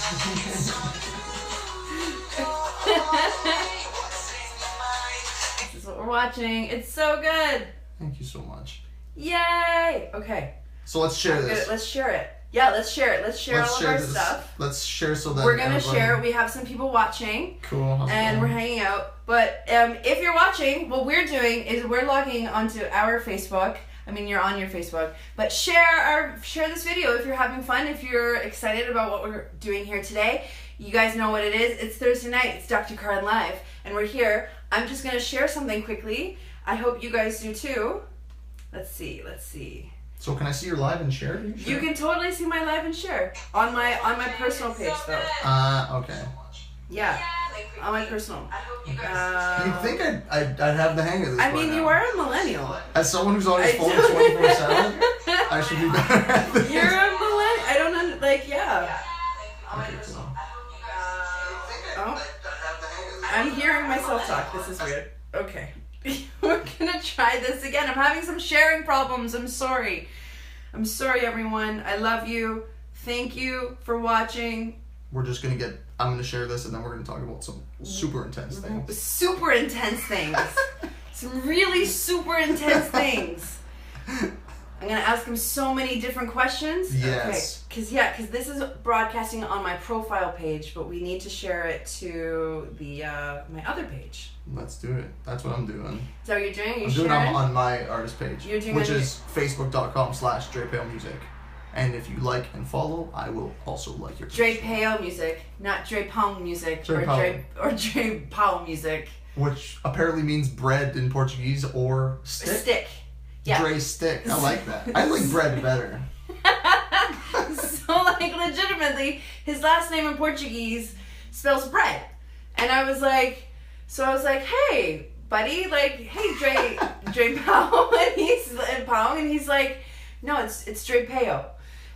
This is what we're watching. It's so good. Thank you so much. Yay! Okay. So let's share this. Let's share it. Yeah, let's share it. Let's share all of our stuff. Let's share so that we're gonna share. We have some people watching. Cool. And we're hanging out. But if you're watching, what we're doing is we're logging onto our Facebook. I mean, you're on your Facebook. But share this video if you're having fun. If you're excited about what we're doing here today. You guys know what it is. It's Thursday night. It's Dr. Carlen Live, and we're here. I'm just gonna share something quickly. I hope you guys do too. Let's see. So can I see your live and share? You can totally see my live and share on my personal page though. Okay. Yeah, on my personal. You'd think I'd have the hang of this. I mean, you are a millennial. As someone who's on his phone 24/7, I should be better at this. You're a millennial. I don't know, yeah. Okay, cool. Oh, I'm hearing myself talk. This is weird. Okay. We're gonna try this again. I'm having some sharing problems. I'm sorry, everyone. I love you. Thank you for watching. I'm gonna share this, and then we're gonna talk about some super intense things. Super intense things. Some really super intense things. I'm gonna ask him so many different questions. Yes. Okay. Because this is broadcasting on my profile page, but we need to share it to the my other page. Let's do it. That's what I'm doing. Is that what you're doing? I'm doing it on my artist page, which is facebook.com/Dre Pao Music. And if you like and follow, I will also like your Dre Pao Music, not Dre Pao Music Dre Pao Music. Which apparently means bread in Portuguese or stick. Stick. Yeah. Dre stick. I like that. I like bread better. So legitimately, his last name in Portuguese spells bread. And I was like, hey, buddy, hey, Dre Pao, and he's like, no, it's Dre Pao.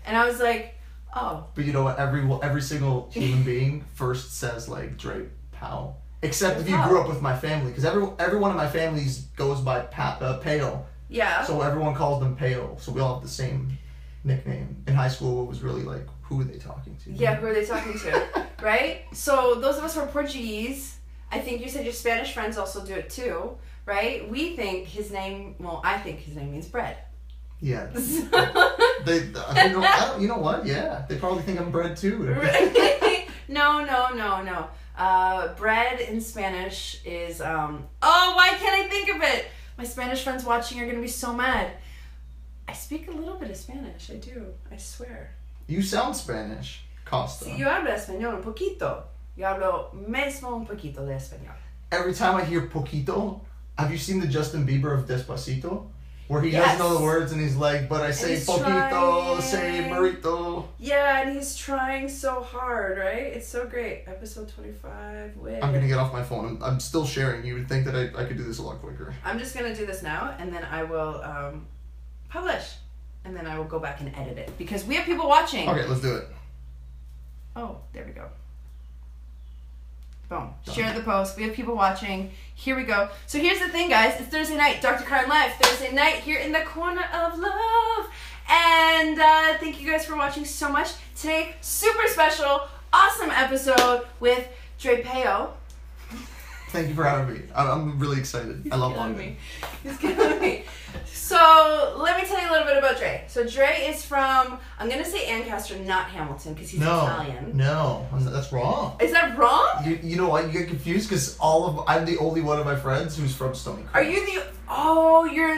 And I was like, oh. But you know what? Every single human being first says Dre Pao. Except if you grew up with my family, because every one of my families goes by Pao. Yeah. So everyone calls them Pao. So we all have the same nickname. In high school, it was really who are they talking to? Yeah, who are they talking to? Right? So those of us who are Portuguese, I think you said your Spanish friends also do it too, right? We think his name, I think his name means bread. Yeah. You know what? Yeah. They probably think I'm bread too. No. Bread in Spanish is, why can't I think of it? My Spanish friends watching are going to be so mad. I speak a little bit of Spanish. I do. I swear. You sound Spanish, Costa. Sí, yo hablo español un poquito. Yo hablo mesmo un poquito de español. Every time I hear poquito, have you seen the Justin Bieber of Despacito? Where he doesn't know the words and he's like, but I say poquito, say burrito. Yeah, and he's trying so hard, right? It's so great. Episode 25. I'm going to get off my phone. I'm still sharing. You would think that I could do this a lot quicker. I'm just going to do this now, and then I will publish. And then I will go back and edit it. Because we have people watching. Okay, let's do it. Oh, there we go. Boom. Done. Share the post. We have people watching. Here we go. So here's the thing, guys. It's Thursday night. Dr. Carlen Live. Thursday night here in the corner of love. And thank you guys for watching so much. Today, super special, awesome episode with Dre Pao. Thank you for having me. I'm really excited. I love London. He's killing me. So let me tell you a little bit about Dre. So Dre is from, I'm going to say Ancaster, not Hamilton, because he's Italian. No, that's wrong. Is that wrong? You know what? You get confused because I'm the only one of my friends who's from Stony Creek. Are you you're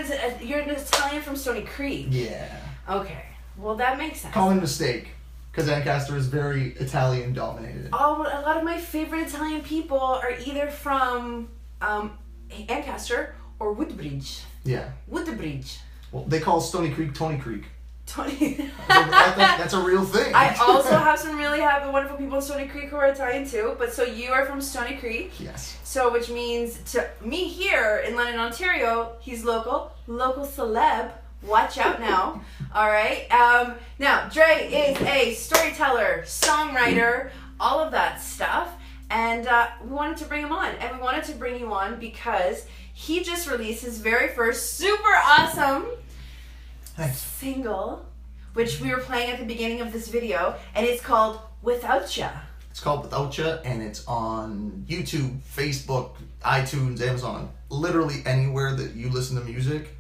an Italian from Stony Creek? Yeah. Okay. Well, that makes sense. Common mistake. Because Ancaster is very Italian dominated. Oh, a lot of my favorite Italian people are either from Ancaster or Woodbridge. Yeah. Woodbridge. Well, they call Stony Creek Tony Creek. Tony. That's a real thing. I also have some really wonderful people in Stony Creek who are Italian too. But so you are from Stony Creek. Yes. So which means to me here in London, Ontario, he's local celeb. Watch out now. All right. Now, Dre is a storyteller, songwriter, all of that stuff. And we wanted to bring him on. And we wanted to bring you on because he just released his very first super awesome single which we were playing at the beginning of this video, and it's called WithoutChya. It's called WithoutChya, and it's on YouTube, Facebook, iTunes, Amazon, literally anywhere that you listen to music,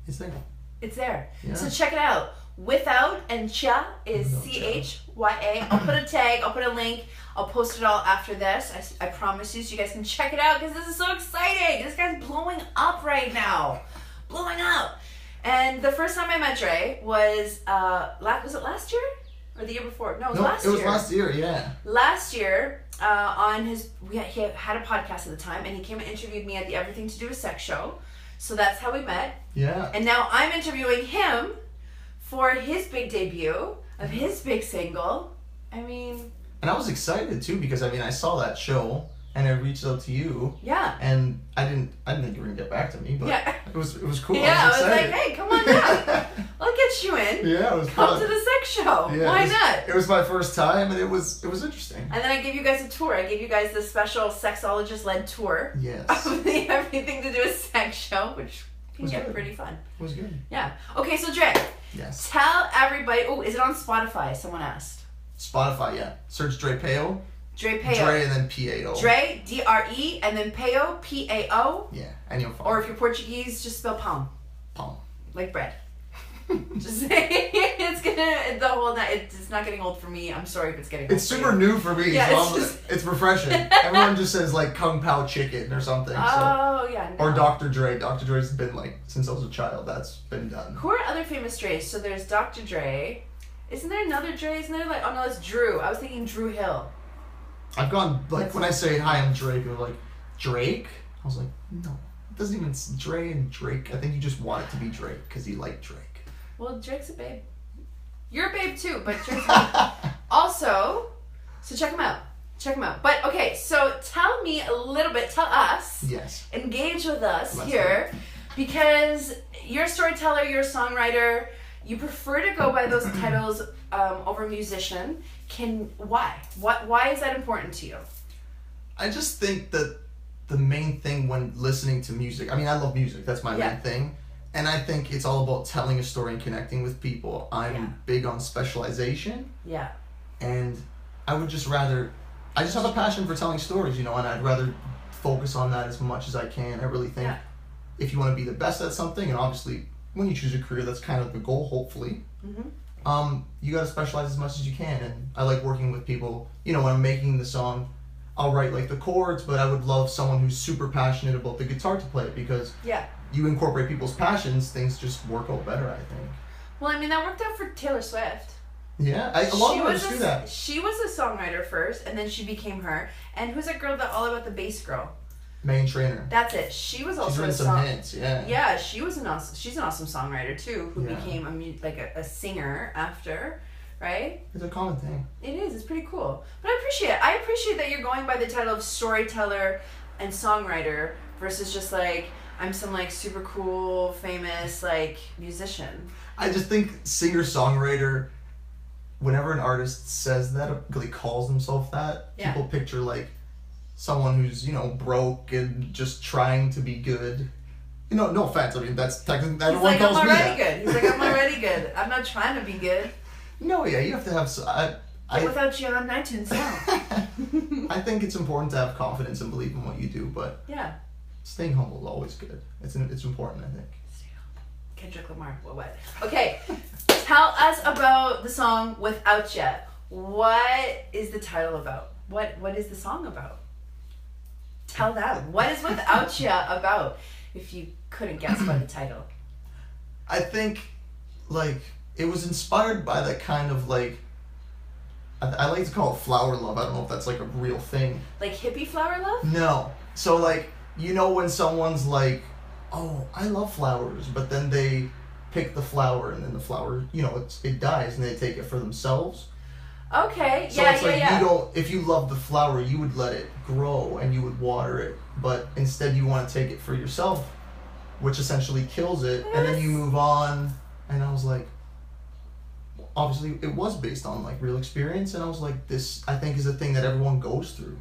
it's there. It's there. Yeah. So check it out. Without and Chya is CHYA. I'll put a tag, I'll put a link, I'll post it all after this. I promise you, so you guys can check it out, because this is so exciting. This guy's blowing up right now. Blowing up. And the first time I met Dre was it last year? Or the year before? No, it was last year. It was last year, yeah. Last year, he had a podcast at the time, and he came and interviewed me at the Everything to Do with Sex show. So that's how we met. Yeah. And now I'm interviewing him for his big debut of his big single. I mean... And I was excited too, because I saw that show and I reached out to you. Yeah. And I didn't think you were gonna get back to me, but yeah. it was cool. Yeah, I was like, hey, come on down. I'll get you in. Yeah, it was Come fun. to the sex show. Yeah, Why not? It was my first time, and it was interesting. And then I gave you guys a tour. I gave you guys the special Sexologist led tour. Yes. Of the Everything to Do with Sex show, which can get good. pretty fun. It was good. Yeah. Okay, so Dre. Yes. Tell everybody. Oh, is it on Spotify? Someone asked. Spotify, yeah. Search Dre Pao. Dre Pao. Dre and then P-A-O. Dre, D-R-E, and then Pao, P-A-O. Yeah, and you'll find. Or if you're Portuguese, just spell pão. Pão. Like bread. Just saying. It's not getting old for me. I'm sorry if it's getting old. It's super new for me. Yeah, so it's refreshing. Everyone just says like Kung Pao chicken or something. Oh, yeah. No. Or Dr. Dre. Dr. Dre's been like, since I was a child, that's been done. Who are other famous Dre's? So there's Dr. Dre. Isn't there another Dre? Isn't there like, oh no, that's Drew. I was thinking Drew Hill. I've gone, like, when I say, hi, I'm Drake, people are like, Drake? I was like, no. It doesn't even, Dre and Drake. I think you just want it to be Drake because you like Drake. Well, Drake's a babe. You're a babe too, but Drake's a babe. Also, so check him out. Check him out. But, okay, so tell me a little bit, tell us. Yes. Engage with us here, because you're a storyteller, you're a songwriter, you prefer to go by those titles over musician. Why? Why is that important to you? I just think that the main thing when listening to music, I love music, that's my main thing. And I think it's all about telling a story and connecting with people. I'm big on specialization. Yeah. And I just have a passion for telling stories, and I'd rather focus on that as much as I can. I really think if you want to be the best at something, and obviously when you choose a career, that's kind of the goal, hopefully. Mm-hmm. You gotta specialize as much as you can, and I like working with people. When I'm making the song, I'll write like the chords, but I would love someone who's super passionate about the guitar to play it, because you incorporate people's passions, things just work out better, I think. Well, that worked out for Taylor Swift. Yeah, a lot of artists do that. She was a songwriter first, and then she became her. And who's that girl, all about the bass girl? Main Trainer. That's it. She was also She's written some hits, yeah. Yeah, she's an awesome songwriter too, who became a singer after, right? It's a common thing. It is. It's pretty cool. But I appreciate it. I appreciate that you're going by the title of storyteller and songwriter versus just like, I'm some like super cool, famous like musician. I just think singer-songwriter, whenever an artist says that, really calls themselves that, people picture like someone who's, broke and just trying to be good. No offense. That's technically everyone calls me that. He's like, I'm already good. I'm not trying to be good. No, yeah, you have to have. WithoutChya on iTunes now. I think it's important to have confidence and believe in what you do, but staying humble is always good. It's important, I think. Kendrick Lamar. What? Okay, tell us about the song WithoutChya. What is the title about? What is the song about? Tell them. What is WithoutChya about, if you couldn't guess by the title? I think, it was inspired by that kind of, I like to call it flower love. I don't know if that's, a real thing. Like hippie flower love? No. So, when someone's like, oh, I love flowers, but then they pick the flower, and then the flower, it dies, and they take it for themselves. Okay, so it's if you love the flower, you would let it grow and you would water it, but instead you want to take it for yourself, which essentially kills it, and then you move on. And I was like, obviously it was based on real experience, and I was like, this I think is a thing that everyone goes through,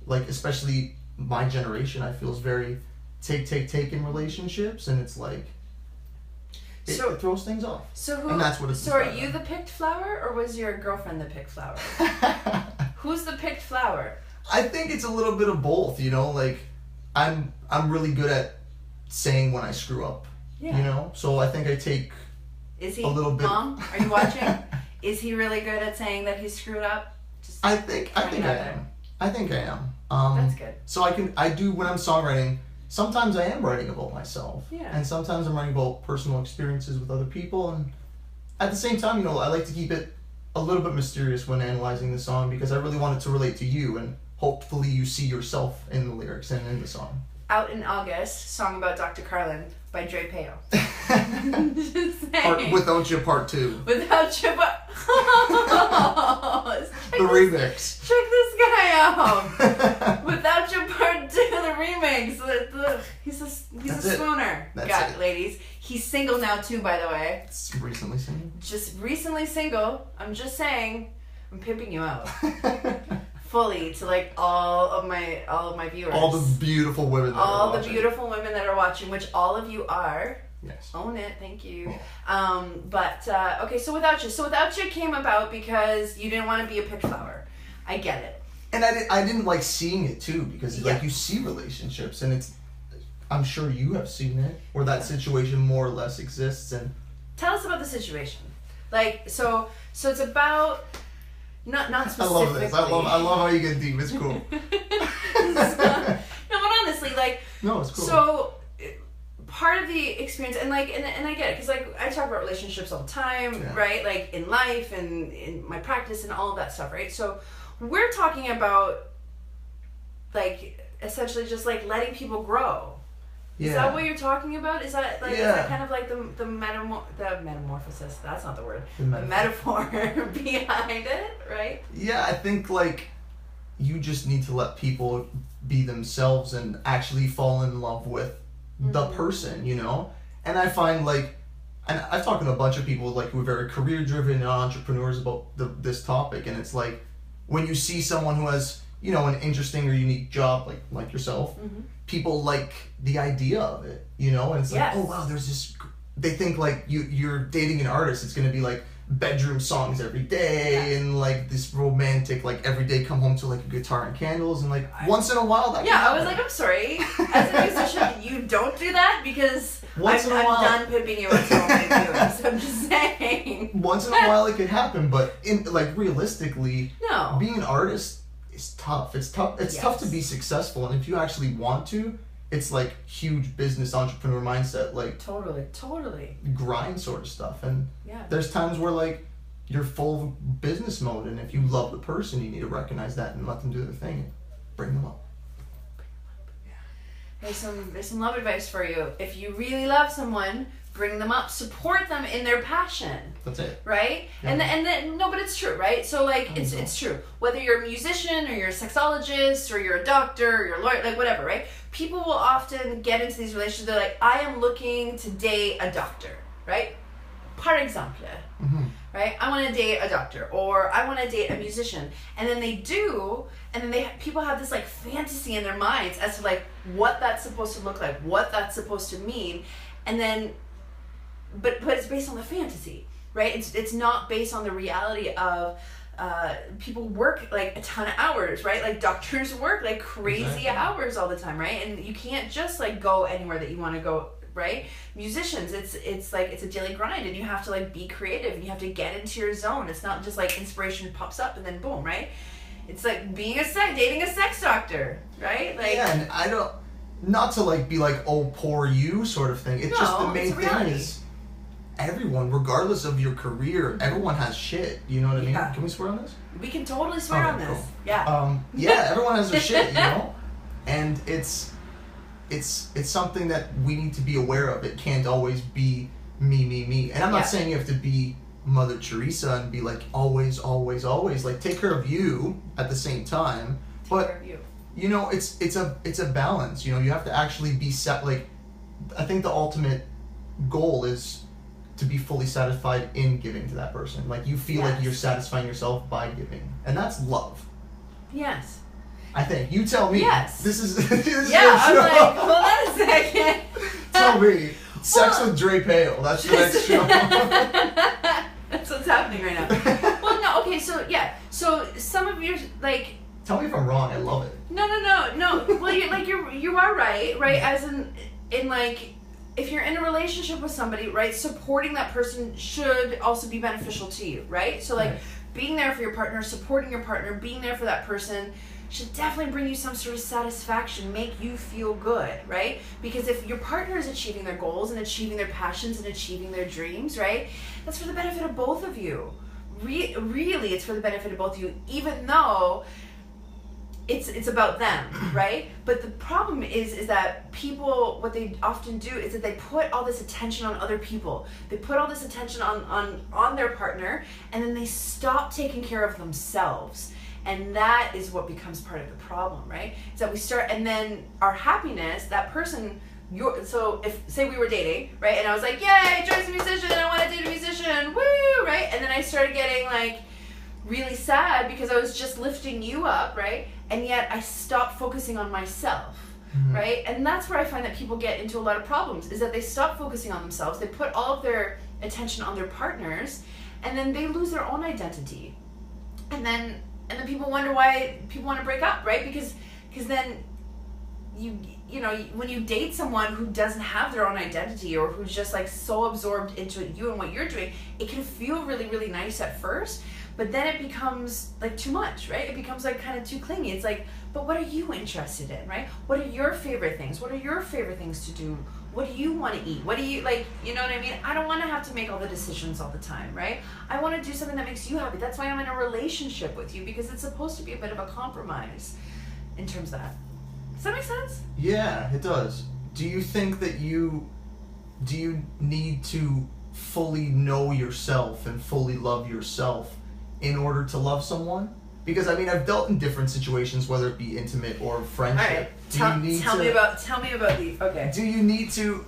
especially my generation. I feel is very take in relationships, and it's like. it throws things off. And that's what it's. So are you the picked flower, or was your girlfriend the picked flower? Who's the picked flower? I think it's a little bit of both. You know, like I'm really good at saying when I screw up. Yeah. You know, so I think I take. Is he? A little bit. Mom, are you watching? Is he really good at saying that he's screwed up? I think I am. I think I am. That's good. So I do when I'm songwriting. Sometimes I am writing about myself. Yeah. And sometimes I'm writing about personal experiences with other people. And at the same time, you know, I like to keep it a little bit mysterious when analyzing the song because I really want it to relate to you and hopefully you see yourself in the lyrics and in the song. Out in August, Song About Dr. Carlen by Dre Pao. Just saying. WithoutChya Part 2. WithoutChya The remix. Check this guy out. WithoutChya Part 2, the remix. He's a swooner. That's it. Ladies. He's single now too, by the way. Recently single? Just recently single. I'm just saying. I'm pimping you out. Fully to like all of my viewers. All the beautiful women that are watching. All the beautiful women that are watching, which all of you are. Yes. Own it, thank you. Yeah. Okay, so WithoutChya. So WithoutChya came about because you didn't want to be a picked flower. I get it. And I didn't like seeing it too because like you see relationships and I'm sure you have seen it where that situation more or less exists and. Tell us about the situation. Like so it's about. Not specifically. I love this. I love how you get deep. It's cool. No, but honestly, like. No, it's cool. So, part of the experience, and I get it, because like I talk about relationships all the time, right? Like in life and in my practice and all of that stuff, right? So, we're talking about, like, essentially just like letting people grow. Yeah. Is that what you're talking about? Is that like is that kind of like the metamorphosis? That's not the word. The metaphor behind it, right? Yeah, I think like you just need to let people be themselves and actually fall in love with the person, you know? And I find like, and I've talked to a bunch of people like who are very career driven and entrepreneurs about this topic, and it's like when you see someone who has, you know, an interesting or unique job like yourself, people like the idea of it, you know, and it's like, oh wow, there's this. They think like you're dating an artist. It's gonna be like bedroom songs every day and like this romantic like every day come home to like a guitar and candles and like once in a while that. Yeah, I was like, I'm sorry, as a musician, you don't do that because I'm done pimping you into all my viewers. I'm just saying. Once in a while it could happen, but in like realistically, no, being an artist. It's tough. It's tough. It's tough to be successful, and if you actually want to, it's like huge business entrepreneur mindset, like totally grind sort of stuff. And there's times where like you're full of business mode, and if you love the person, you need to recognize that and let them do their thing, and bring them up. There's some love advice for you. If you really love someone, bring them up, support them in their passion. That's it. Right? Yeah. And then no, but it's true, right? So like it's true. Whether you're a musician or you're a sexologist or you're a doctor or you're a lawyer, like whatever, right? People will often get into these relationships. They're like, I am looking to date a doctor, right? Par exemple. Right? I want to date a doctor or I want to date a musician. And then they do, and then people have this like fantasy in their minds as to like what that's supposed to look like, what that's supposed to mean. And then but it's based on the fantasy, right? It's not based on the reality of people work like a ton of hours, right? Like doctors work like crazy hours all the time, right? And you can't just like go anywhere that you want to go, right? Musicians, it's like it's a daily grind, and you have to like be creative, and you have to get into your zone. It's not just like inspiration pops up and then boom, right? It's like dating a sex doctor, right? Like and I don't, not to like be like, oh, poor you sort of thing. It's just the main thing is everyone, regardless of your career, everyone has shit. You know what I mean? Can we swear on this? We can totally swear on this. Cool. Yeah. Everyone has their shit, you know? And it's something that we need to be aware of. It can't always be me. And I'm not saying you have to be Mother Teresa and be like always. Like take care of you at the same time. Take care of you. You know, it's a balance. You know, you have to actually be set. Like, I think the ultimate goal is to be fully satisfied in giving to that person. Like you feel like you're satisfying yourself by giving, and that's love. Yes. I think you tell me. Yes. This is your show. I was like, hold on a second. Tell me. Sex with Dre Pao. That's the next show. That's what's happening right now. Well, no, okay, so yeah. So some of your, like... Tell me if I'm wrong, I love it. No. Well, you are right? As in like, if you're in a relationship with somebody, right, supporting that person should also be beneficial to you, right? So like, being there for your partner, supporting your partner, being there for that person should definitely bring you some sort of satisfaction, make you feel good, right? Because if your partner is achieving their goals and achieving their passions and achieving their dreams, right, that's for the benefit of both of you. Really, it's for the benefit of both of you, even though it's about them, right? But the problem is that people, what they often do is that they put all this attention on other people. They put all this attention on their partner, and then they stop taking care of themselves. And that is what becomes part of the problem, right? Is that we start, and then our happiness, that person, so if, say we were dating, right? And I was like, yay, Joy's a musician, I want to date a musician, woo, right? And then I started getting like really sad because I was just lifting you up, right? And yet I stopped focusing on myself, right? And that's where I find that people get into a lot of problems, is that they stop focusing on themselves, they put all of their attention on their partners, and then they lose their own identity. And then people wonder why people want to break up, right? Because then you know, when you date someone who doesn't have their own identity, or who's just like so absorbed into you and what you're doing, it can feel really, really nice at first, but then it becomes like too much, right? It becomes like kind of too clingy. It's like, but what are you interested in, right? What are your favorite things? What are your favorite things to do? What do you want to eat? What do you like? You know what I mean? I don't want to have to make all the decisions all the time, right? I want to do something that makes you happy. That's why I'm in a relationship with you, because it's supposed to be a bit of a compromise in terms of that. Does that make sense? Yeah, it does. Do you think that do you need to fully know yourself and fully love yourself in order to love someone? Because I mean, I've dealt in different situations, whether it be intimate or friendship. All right. Tell me about the. Okay. Do you need to?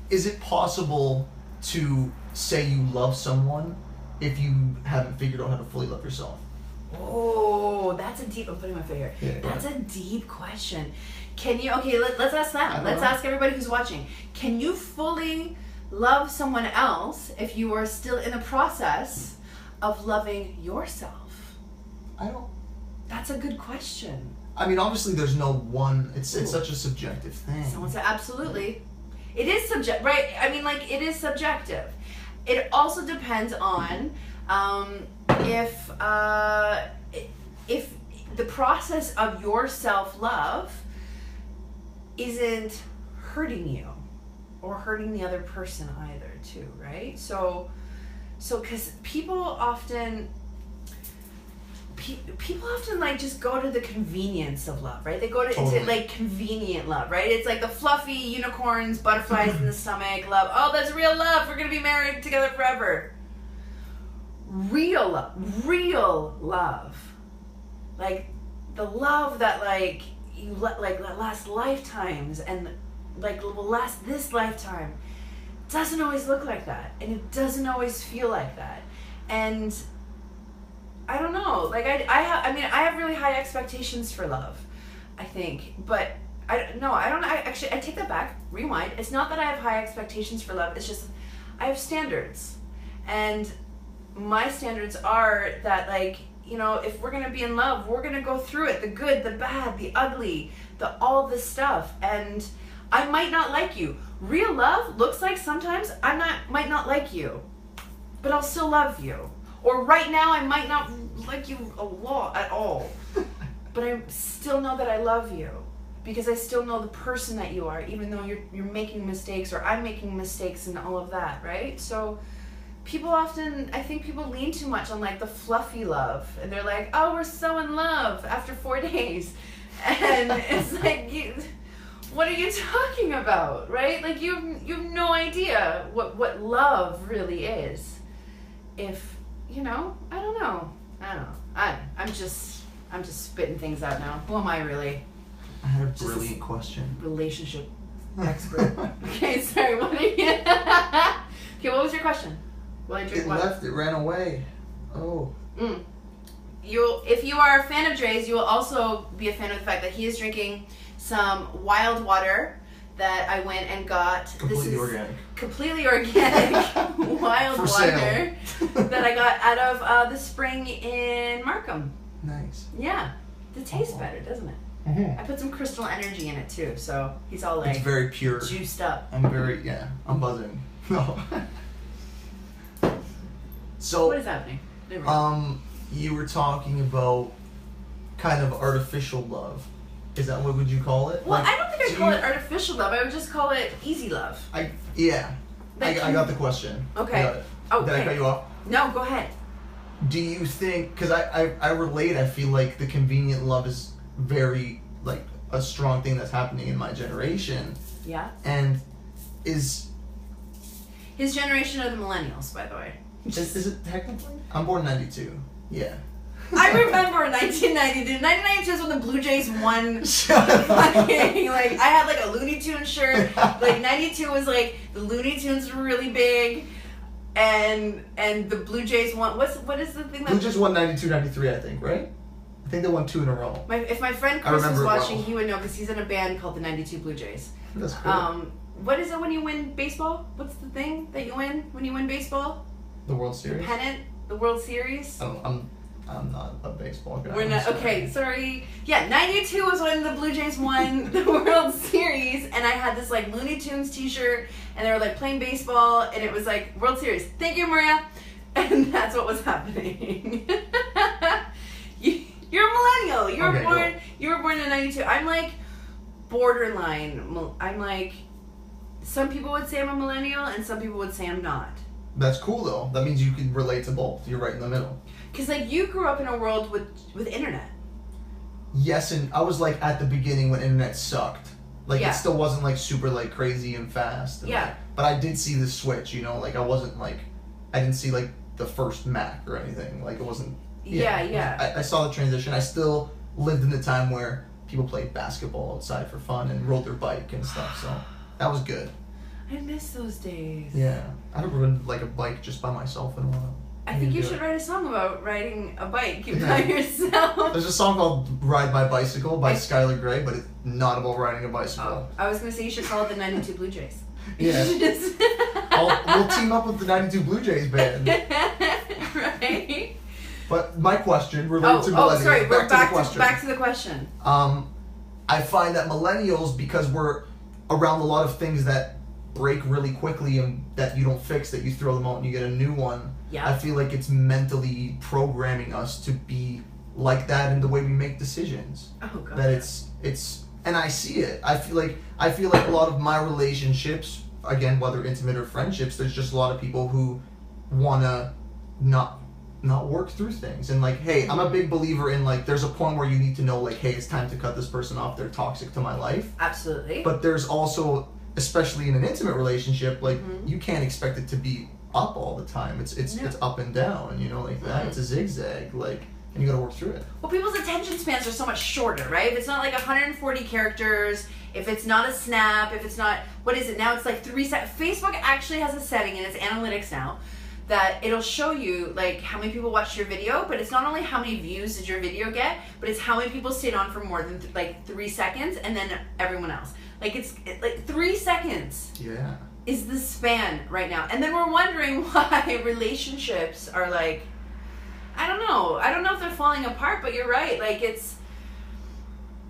Is it possible to say you love someone if you haven't figured out how to fully love yourself? Oh, that's a deep. I'm putting my finger. Yeah, that's a deep question. Can you? Okay, let's ask that. Let's ask everybody who's watching. Can you fully love someone else if you are still in the process of loving yourself? I don't. That's a good question. I mean, obviously, there's no one. It's such a subjective thing. Someone said Absolutely. It is subjective, right? I mean, like, it is subjective. It also depends on if the process of your self-love isn't hurting you or hurting the other person either, too, right? So because people often like just go to the convenience of love, right? They go to into like convenient love, right? It's like the fluffy unicorns, butterflies in the stomach love. Oh, that's real love. We're gonna be married together forever. Real love, like the love that like you like that lasts lifetimes and like will last this lifetime, doesn't always look like that, and it doesn't always feel like that, and I don't know. Like I have really high expectations for love, I think, but I don't know. I take that back. Rewind. It's not that I have high expectations for love. It's just I have standards, and my standards are that, like, you know, if we're gonna be in love, we're gonna go through it, the good, the bad, the ugly, all this stuff, and I might not like you. Real love looks like sometimes might not like you, but I'll still love you. Or right now I might not like you a lot at all, but I still know that I love you because I still know the person that you are, even though you're making mistakes or I'm making mistakes and all of that, right? So I think people lean too much on like the fluffy love, and they're like, oh, we're so in love after 4 days, and it's like, what are you talking about, right? Like you have no idea what love really is. If you know, I don't know. I'm just spitting things out now. Who am I really? I had a brilliant question. Relationship expert. Okay, sorry. What are you? Okay, what was your question? Well, It ran away. Oh. If you are a fan of Dre's, you will also be a fan of the fact that he is drinking some wild water that I went and got. Completely organic. Completely organic wild For water that I got out of the spring in Markham. Nice. Yeah. It tastes better, doesn't it? Mm-hmm. I put some crystal energy in it too, so he's all like it's very pure. Juiced up. I'm buzzing. No. So what is happening? You were talking about kind of artificial love. Is that what would you call it? Well, I don't think I'd call it artificial love. I would just call it easy love. I got the question. Okay. Got it. Okay. Did I cut you off? No, go ahead. Do you think, because I relate, I feel like the convenient love is very, like, a strong thing that's happening in my generation. Yeah. And is... His generation are the millennials, by the way. Is it technically? I'm born in 92. Yeah. I remember 1992. 1992 is when the Blue Jays won. Fucking, like, I had like a Looney Tunes shirt. Like 92 was like the Looney Tunes were really big, and the Blue Jays won. What is the thing that? Blue Jays won 92, 93, I think, right? I think they won 2 in a row. If my friend Chris was watching, he would know because he's in a band called the 92 Blue Jays. That's cool. What is it when you win baseball? What's the thing that you win when you win baseball? The World Series. The pennant, the World Series. I'm not a baseball guy. We're not okay. Sorry. Yeah, 92 was when the Blue Jays won the World Series, and I had this like Looney Tunes T-shirt, and they were like playing baseball, and it was like World Series. Thank you, Maria. And that's what was happening. You're a millennial. You were born in 92. I'm like borderline. I'm like, some people would say I'm a millennial, and some people would say I'm not. That's cool though. That means you can relate to both. You're right in the middle. Because like you grew up in a world with internet. Yes, and I was like at the beginning when internet sucked. Like it still wasn't like super like crazy and fast. And, like, but I did see the switch, you know, like I wasn't like, I didn't see like the first Mac or anything. Like it wasn't. I saw the transition. I still lived in the time where people played basketball outside for fun and rode their bike and stuff. So that was good. I miss those days. Yeah, I haven't ridden like a bike just by myself in a while. I think you should write a song about riding a bike by yourself. There's a song called Ride My Bicycle by Skylar Grey, but it's not about riding a bicycle. Oh, I was going to say you should call it the 92 Blue Jays. Yeah. We'll team up with the 92 Blue Jays band. Right. But my question related to millennials. Sorry, we're back to the question. I find that millennials, because we're around a lot of things that break really quickly and that you don't fix, that you throw them out and you get a new one. Yeah. I feel like it's mentally programming us to be like that in the way we make decisions. Oh god. That it's and I see it. I feel like a lot of my relationships, again, whether intimate or friendships, there's just a lot of people who wanna not work through things. And like, hey, I'm a big believer in like there's a point where you need to know like, hey, it's time to cut this person off. They're toxic to my life. Absolutely. But there's also, especially in an intimate relationship, like you can't expect it to be up all the time. It's up and down, you know, like that. It's a zigzag, like, and you gotta work through it. Well, people's attention spans are so much shorter, right? If it's not like 140 characters, if it's not a snap, if it's not, what is it now? It's like 3 seconds. Facebook actually has a setting in its analytics now that it'll show you like how many people watched your video, but it's not only how many views did your video get, but it's how many people stayed on for more than 3 seconds, and then everyone else. Like it's like 3 seconds. Yeah. Is the span right now. And then we're wondering why relationships are like, I don't know if they're falling apart, but you're right. Like it's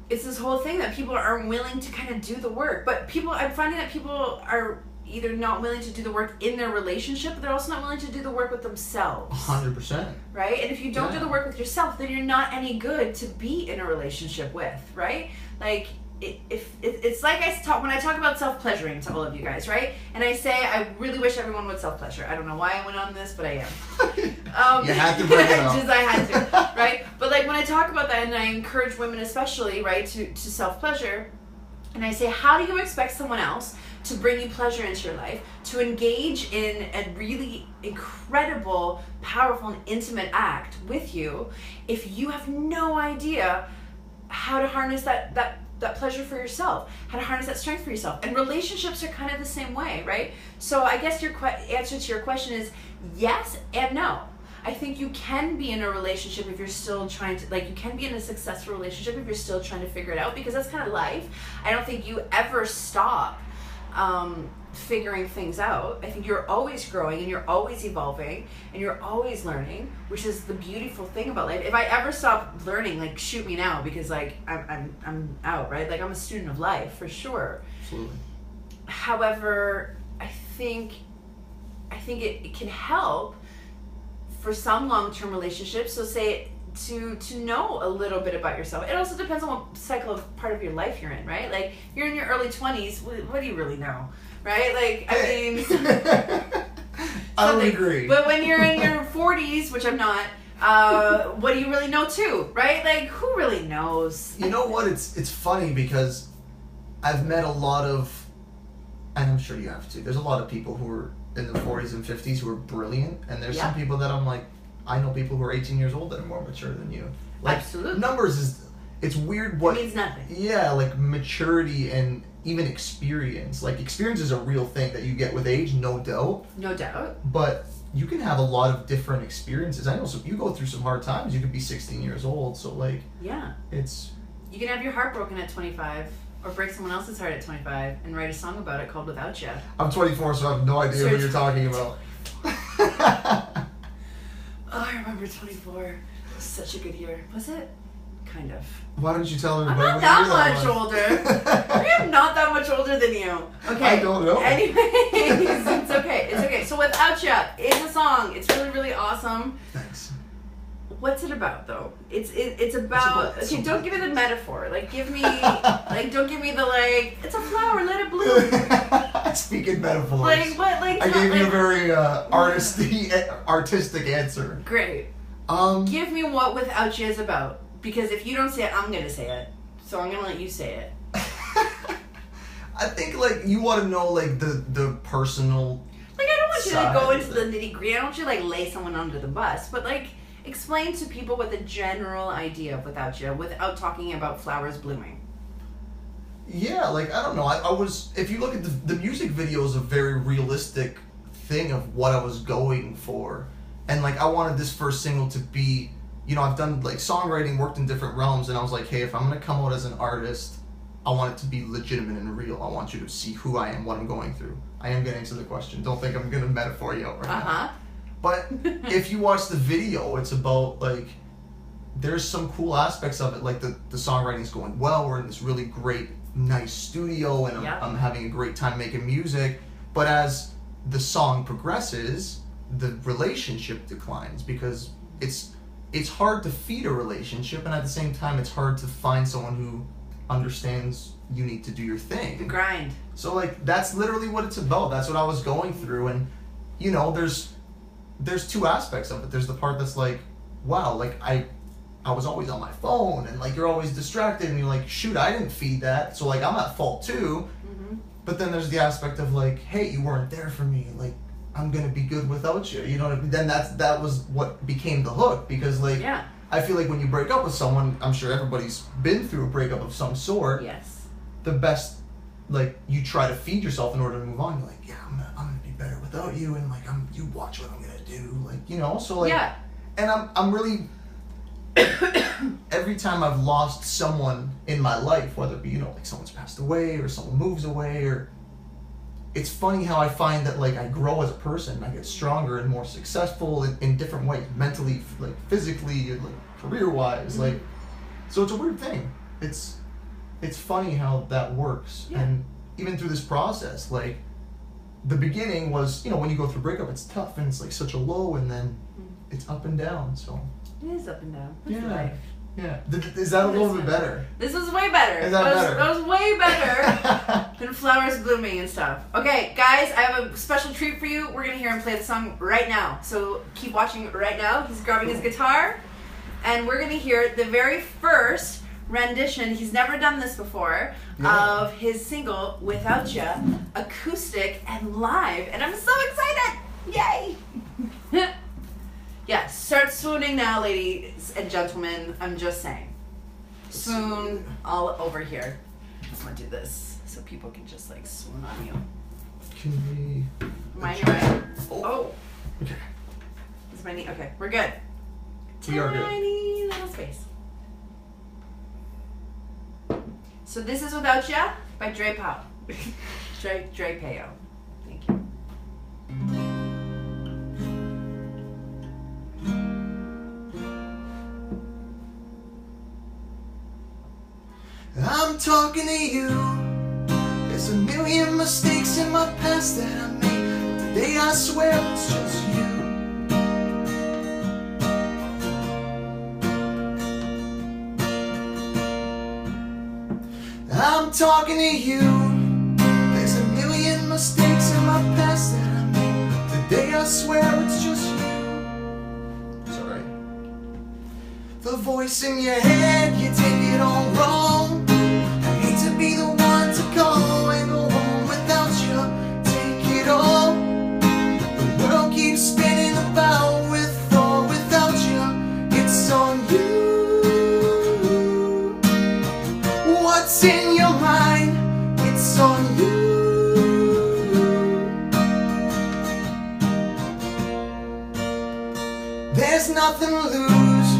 this whole thing that people aren't willing to kind of do the work. But I'm finding that people are either not willing to do the work in their relationship, but they're also not willing to do the work with themselves. 100%. Right? And if you don't do the work with yourself, then you're not any good to be in a relationship with, right? Like, it's like when I talk about self-pleasuring to all of you guys, right? And I say I really wish everyone would self-pleasure. I don't know why I went on this, but I am. You had to bring it up. I had to, right? But like when I talk about that, and I encourage women especially, right, to self-pleasure, and I say, how do you expect someone else to bring you pleasure into your life, to engage in a really incredible, powerful, and intimate act with you, if you have no idea how to harness that pleasure for yourself, how to harness that strength for yourself? And relationships are kind of the same way, right? So I guess your answer to your question is yes and no. I think you can be in a relationship if you're still trying to, like, you can be in a successful relationship if you're still trying to figure it out, because that's kind of life. I don't think you ever stop figuring things out. I think you're always growing and you're always evolving and you're always learning, which is the beautiful thing about life. If I ever stop learning, like, shoot me now, because like I'm out, right? Like, I'm a student of life for sure. Absolutely. However, I think it can help for some long-term relationships. So say to know a little bit about yourself. It also depends on what cycle of part of your life you're in, right? Like, you're in your early 20s, what do you really know, right? Like, I mean, I would agree. But when you're in your 40s, which I'm not, what do you really know too, right? Like, who really knows? You know what? It's funny because I've met a lot of, and I'm sure you have too, there's a lot of people who are in the 40s and 50s who are brilliant, and there's some people that I'm like, I know people who are 18 years old that are more mature than you. Like, absolutely. Numbers it's weird what... It means nothing. Yeah, like maturity and even experience. Like, experience is a real thing that you get with age, no doubt. No doubt. But you can have a lot of different experiences. I know, so you go through some hard times. You could be 16 years old, so like... Yeah. It's... You can have your heart broken at 25, or break someone else's heart at 25, and write a song about it called WithoutChya. I'm 24, so I have no idea what you're talking about. Oh, I remember 24. It was such a good year. Was it? Kind of. Why don't you tell I'm everybody? not that much older. I am not that much older than you. Okay. I don't know. Anyways, it's okay. It's okay. So WithoutChya is a song. It's really, really awesome. Thanks. What's it about, though? It's about okay, don't give me the metaphor. Like, give me like, don't give me the like, it's a flower, let it bloom. Speaking metaphors. Like what? Like I gave you a very artistic answer. Great. Give me what WithoutChya is about, because if you don't say it, I'm gonna say it. So I'm gonna let you say it. I think like you want to know like the personal. Like, I don't want you to go into the nitty gritty. I don't want you to like lay someone under the bus, but like, explain to people what the general idea of WithoutChya, without talking about flowers blooming. Yeah, like, I don't know. I was, if you look at the music video is a very realistic thing of what I was going for. And like, I wanted this first single to be, you know, I've done like songwriting, worked in different realms, and I was like, hey, if I'm going to come out as an artist, I want it to be legitimate and real. I want you to see who I am, what I'm going through. I am going to answer the question. Don't think I'm going to metaphor you out right now. But if you watch the video, it's about, like, there's some cool aspects of it. Like, the songwriting's going well. We're in this really great, nice studio, and I'm having a great time making music. But as the song progresses, the relationship declines, because it's hard to feed a relationship, and at the same time, it's hard to find someone who understands you need to do your thing. The grind. So, like, that's literally what it's about. That's what I was going through. And, you know, there's two aspects of it. There's the part that's like, wow, like I was always on my phone, and like you're always distracted, and you're like, shoot, I didn't feed that, so like I'm at fault too. Mm-hmm. But then there's the aspect of like, hey, you weren't there for me, like I'm gonna be good without you. You know what I mean? Then that was what became the hook, because like I feel like when you break up with someone, I'm sure everybody's been through a breakup of some sort. Yes. The best, like, you try to feed yourself in order to move on. You're like, yeah, I'm gonna be better without you, and like you watch what I'm gonna do, like, you know. So like, and I'm really every time I've lost someone in my life, whether it be, you know, like someone's passed away or someone moves away, or it's funny how I find that like I grow as a person, I get stronger and more successful in different ways, mentally, like physically, like career wise, like, so it's a weird thing. It's funny how that works. And even through this process, like, the beginning was, you know, when you go through breakup, it's tough, and it's like such a low, and then it's up and down, so. It is up and down. That's life. Yeah. Is that a little bit better? This is way better. Is that better? That was way better than flowers blooming and stuff. Okay, guys, I have a special treat for you. We're going to hear him play the song right now. So keep watching right now. He's grabbing his guitar, and we're going to hear the very first rendition, he's never done this before, of his single WithoutChya, acoustic and live, and I'm so excited! Yay! Yeah, start swooning now, ladies and gentlemen. I'm just saying. Swoon all over here. I'm gonna do this so people can just like swoon on you. Can we... Mind your eye. Oh. Okay. Is my knee? Okay, we're good. We are good. Tiny little space. So this is WithoutChya by Dre Pao. Dre Pao. Thank you. I'm talking to you. There's a million mistakes in my past that I made. Today I swear it's just you. I'm talking to you. There's a million mistakes in my past that I made. Today I swear it's just you. It's alright. The voice in your head, you take it all wrong. I hate to be the one to call and go home without you. Take it all. The world keeps spinning about with or without you. It's on you. What's in your mind? It's on you. There's nothing to lose.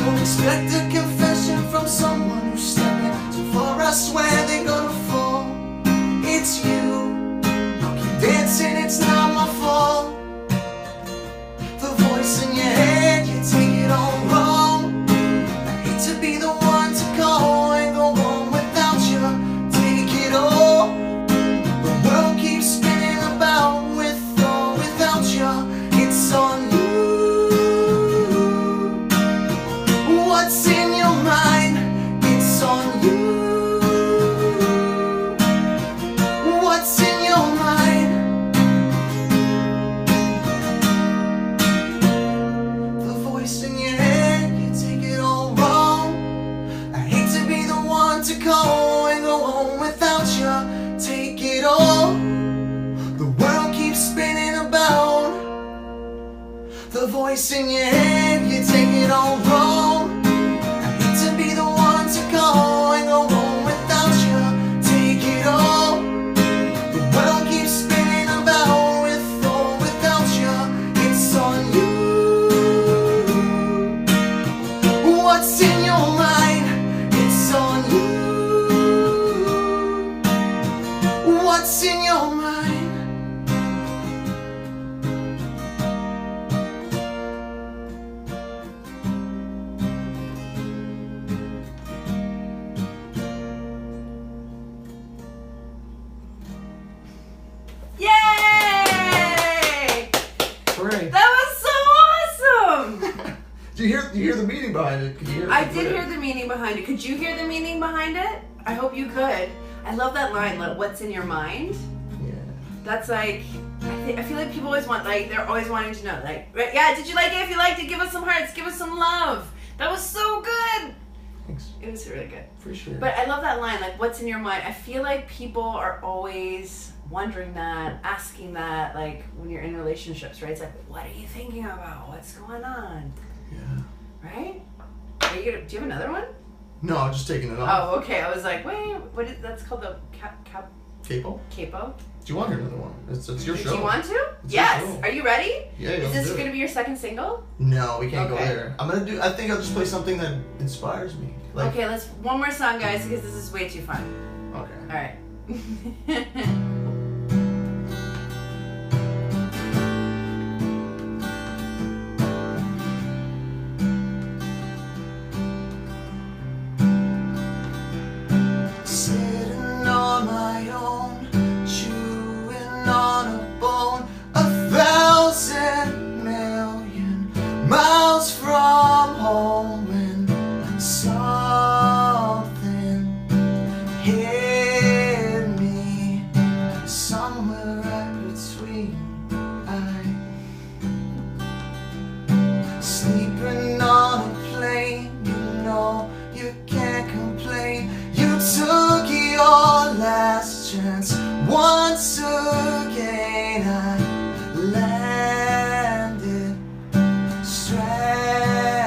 Don't expect a confession from someone who's stepping too far. I swear they're gonna fall. It's you. I'll keep dancing, it's not my fault. The voice in your head, you take it all wrong. I hate to be the one to call and go home without you. Take it all. The world keeps spinning about with or without you. It's on you. What's in your mind? It's on you. What's in your mind? The voice in your head, you take it all wrong. I hate to be the one to call and go home without you. Take it all. The world keeps spinning about. The voice in your head, you take it all wrong. To be the one to call and go home without you. Take it all. The world keeps spinning about with or without you. It's on you. What's in your mind? It's on you. What's in your mind? Yay! Hooray. That was so awesome! Do you hear the meaning behind it? Could you hear it? I did hear the meaning behind it. Could you hear the meaning behind it? I hope you could. I love that line, like, what's in your mind? Yeah. That's like, I feel like people always want, like, they're always wanting to know, like, right, yeah, did you like it? If you liked it, give us some hearts, give us some love. That was so good. Thanks. It was really good. For sure. But I love that line, like, what's in your mind? I feel like people are always wondering that, asking that, like, when you're in relationships, right? It's like, what are you thinking about? What's going on? Yeah. Right? Do you have another one? No, I'm just taking it off. Oh, okay. I was like, wait, what is that's called the Capo? capo? Do you want to hear another one? It's your show. Do you want to? It's yes. your show. Are you ready? Yeah, Is let's this do it. going to be your second single? No, we can't go Okay. there. I think I'll just play something that inspires me. Like, Okay, let's one more song, guys, because this is way too fun. Okay. All right. Sitting on my own, chewing on a bone, 1,000 million miles from home, when something hit me somewhere right between eyes. Sleeping on a plane, you know you can't complain. You took your last chance once again. I landed stranded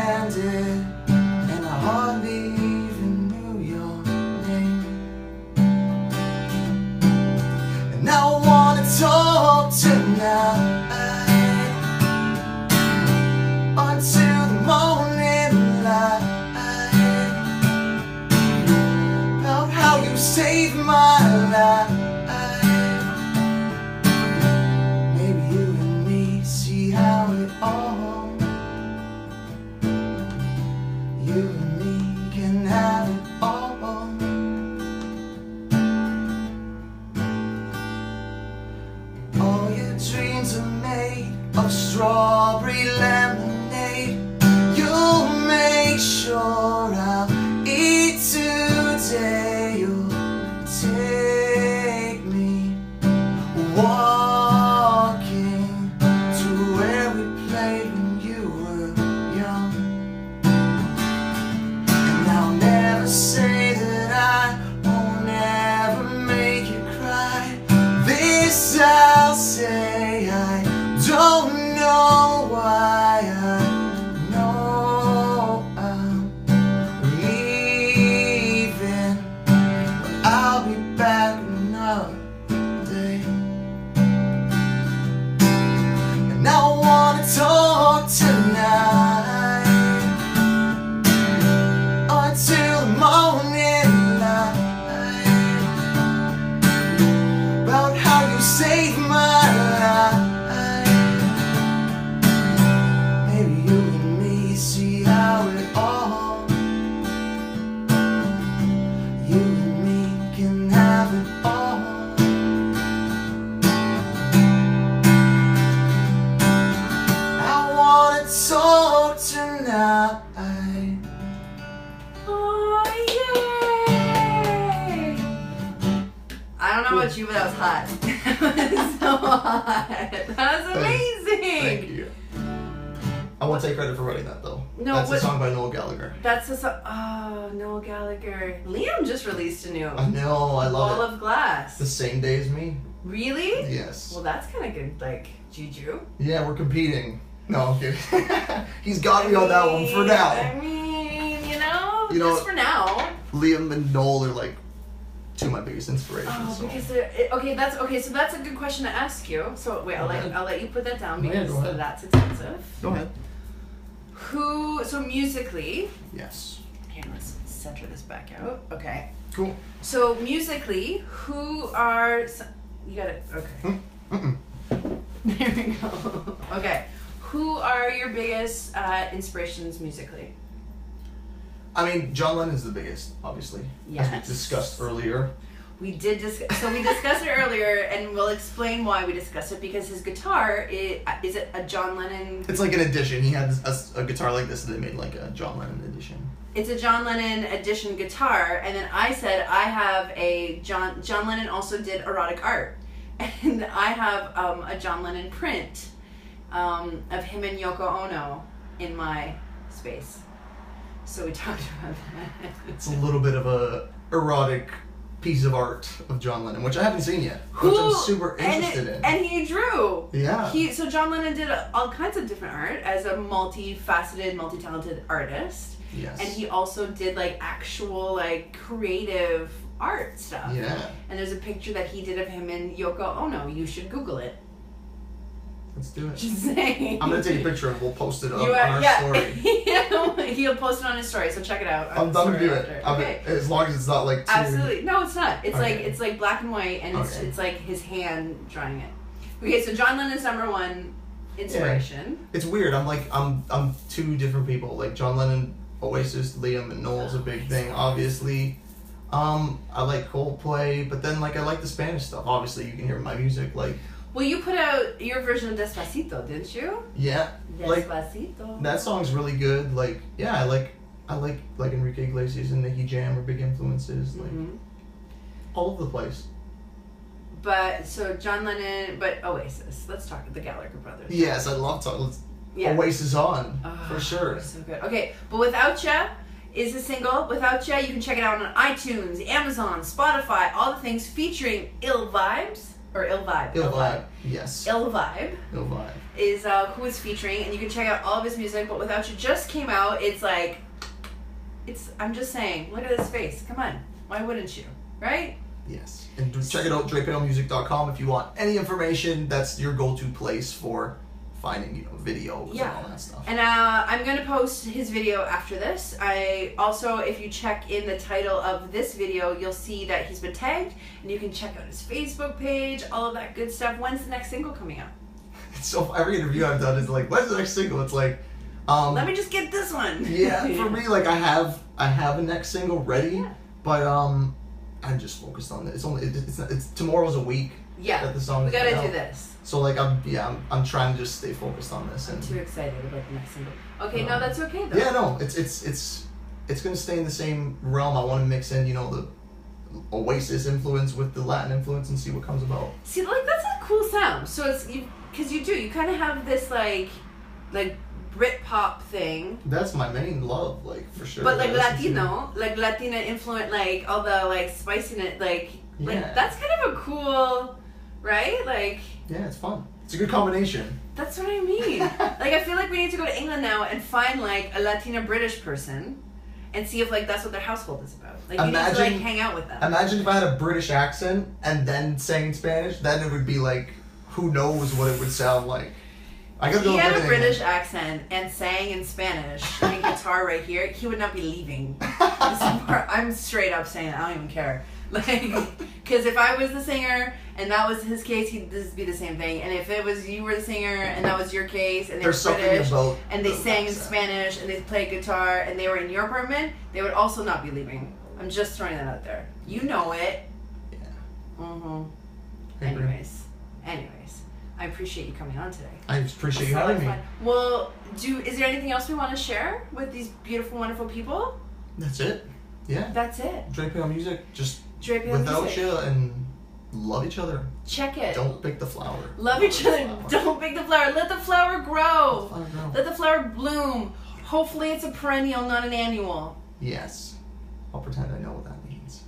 Oh, yay! I don't know about you, but that was hot. That was so hot. That was amazing. Thank you. I won't take credit for writing that though. No, that's a song by Noel Gallagher. That's a song. Oh, Noel Gallagher. Liam just released a new. I know. I love Wall it. of Glass. The same day as me. Really? Yes. Well, that's kind of good, like, juju. Yeah, we're competing. No, I'm kidding. He's got me on that one for now. I mean, just for now. Liam and Noel are like two of my biggest inspirations. Oh, so. because so that's a good question to ask you. So wait, I'll let you put that down because that's expensive. Go ahead. So musically. Yes. Here, let's center this back out. Okay. Cool. So musically, who are you got it? Okay. There we go. Okay. Who are your biggest inspirations musically? I mean, John Lennon's the biggest, obviously. Yes. As we discussed earlier. We discussed it earlier, and we'll explain why we discussed it, because his guitar is it a John Lennon? It's like an edition. He had a guitar like this, and they made like a John Lennon edition. It's a John Lennon edition guitar, and then I said I have a John Lennon also did erotic art, and I have a John Lennon print of him and Yoko Ono in my space. So we talked about that. It's a little bit of a erotic piece of art of John Lennon, which I haven't seen yet, which I'm super interested in. And he drew. Yeah. So John Lennon did all kinds of different art as a multifaceted, multi-talented artist. Yes. And he also did like actual like creative art stuff. Yeah. And there's a picture that he did of him and Yoko Ono. You should Google it. Let's do it. Just saying. I'm gonna take a picture and we'll post it on our story. He'll post it on his story, so check it out. I'm done to do it. Okay. As long as it's not like too... Absolutely. No, it's not. It's okay. it's like black and white, and it's like his hand drawing it. Okay, so John Lennon's #1 inspiration. Yeah. It's weird. I'm two different people. Like John Lennon, Oasis, Liam, and Noel's a big thing. Obviously, I like Coldplay, but then like I like the Spanish stuff. Obviously, you can hear my music like. Well, you put out your version of Despacito, didn't you? Yeah. Despacito. Like, that song's really good. Like, yeah, I like Enrique Iglesias and Nicky Jam are big influences. Like, all over the place. But so John Lennon, but Oasis. Let's talk the Gallagher brothers. Yes, I love talking. Oasis on for sure. So good. Okay, but WithoutChya is a single. WithoutChya, you can check it out on iTunes, Amazon, Spotify, all the things, featuring Ill Vibes. Or Ill Vibe. Ill Vibe, yes. Ill Vibe. Ill Vibe. Is who it's featuring, and you can check out all of his music, but WithoutChya just came out. It's like, I'm just saying, look at his face. Come on. Why wouldn't you? Right? Yes. And check it out, DrePaoMusic.com if you want any information. That's your go-to place for finding, videos and all that stuff. And I'm going to post his video after this. I also, if you check in the title of this video, you'll see that he's been tagged, and you can check out his Facebook page, all of that good stuff. When's the next single coming out? So every interview I've done is like, when's the next single? It's like, let me just get this one. Yeah, for me, like I have a next single ready, but I'm just focused on it. It's tomorrow's a week. Yeah, that the song we gotta do this. So like I'm trying to just stay focused on this. I'm too excited about the next single. Okay, no, that's okay though. Yeah, no, it's gonna stay in the same realm. I want to mix in, the Oasis influence with the Latin influence and see what comes about. See, like that's a cool sound. So it's because you kind of have this like Brit pop thing. That's my main love, like for sure. But like Latino, like Latina influence, like all the like spiciness, like that's kind of a cool, right? Like. Yeah, it's fun. It's a good combination. That's what I mean. Like, I feel like we need to go to England now and find, like, a Latina British person and see if, like, that's what their household is about. Like, you need to, like, hang out with them. Imagine if I had a British accent and then sang Spanish. Then it would be, like, who knows what it would sound like. If he had a British accent and sang in Spanish and guitar right here, he would not be leaving. I'm straight up saying that. I don't even care. Like, because if I was the singer and that was his case, this would be the same thing. And if it was you were the singer and that was your case, and they were British and they sang in Spanish and they played guitar and they were in your apartment, they would also not be leaving. I'm just throwing that out there. You know it. Yeah. Anyways. I appreciate you coming on today. I appreciate you having me. Well, is there anything else we want to share with these beautiful, wonderful people? That's it. Yeah. That's it. Dre Pao music. Just Dre Pao WithoutChya and love each other. Check it. Don't pick the flower. Love each other. Don't pick the flower. Let the flower grow. Let the flower bloom. Hopefully it's a perennial, not an annual. Yes. I'll pretend I know what that means.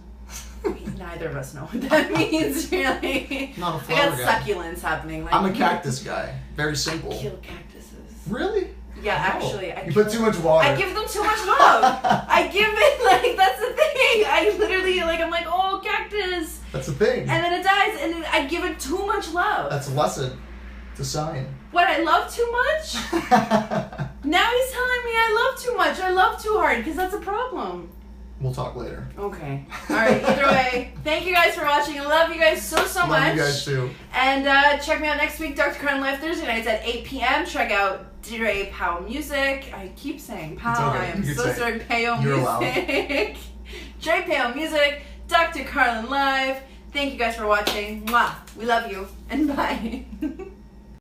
Neither of us know what that means, really. Not a flower I got guy. succulents happening. Like, I'm a cactus guy. Very simple. I kill cactuses. Really? Yeah, actually. You put too much water. I give them too much love. I give it, like, that's the thing. I literally, like, I'm like, oh, cactus. That's the thing. And then it dies, and then I give it too much love. That's a lesson. It's a sign. What, I love too much? Now he's telling me I love too much. I love too hard, because that's a problem. We'll talk later. Okay. All right. Either way, thank you guys for watching. I love you guys so much. Love you guys too. And check me out next week, Dr. Carlen Live Thursday nights at 8 p.m. Check out Dre Pao music. I keep saying Pao. Okay. I am so sorry. Pao You're music. Dre Pao music. Dr. Carlen Live. Thank you guys for watching. Mwah. We love you. And bye.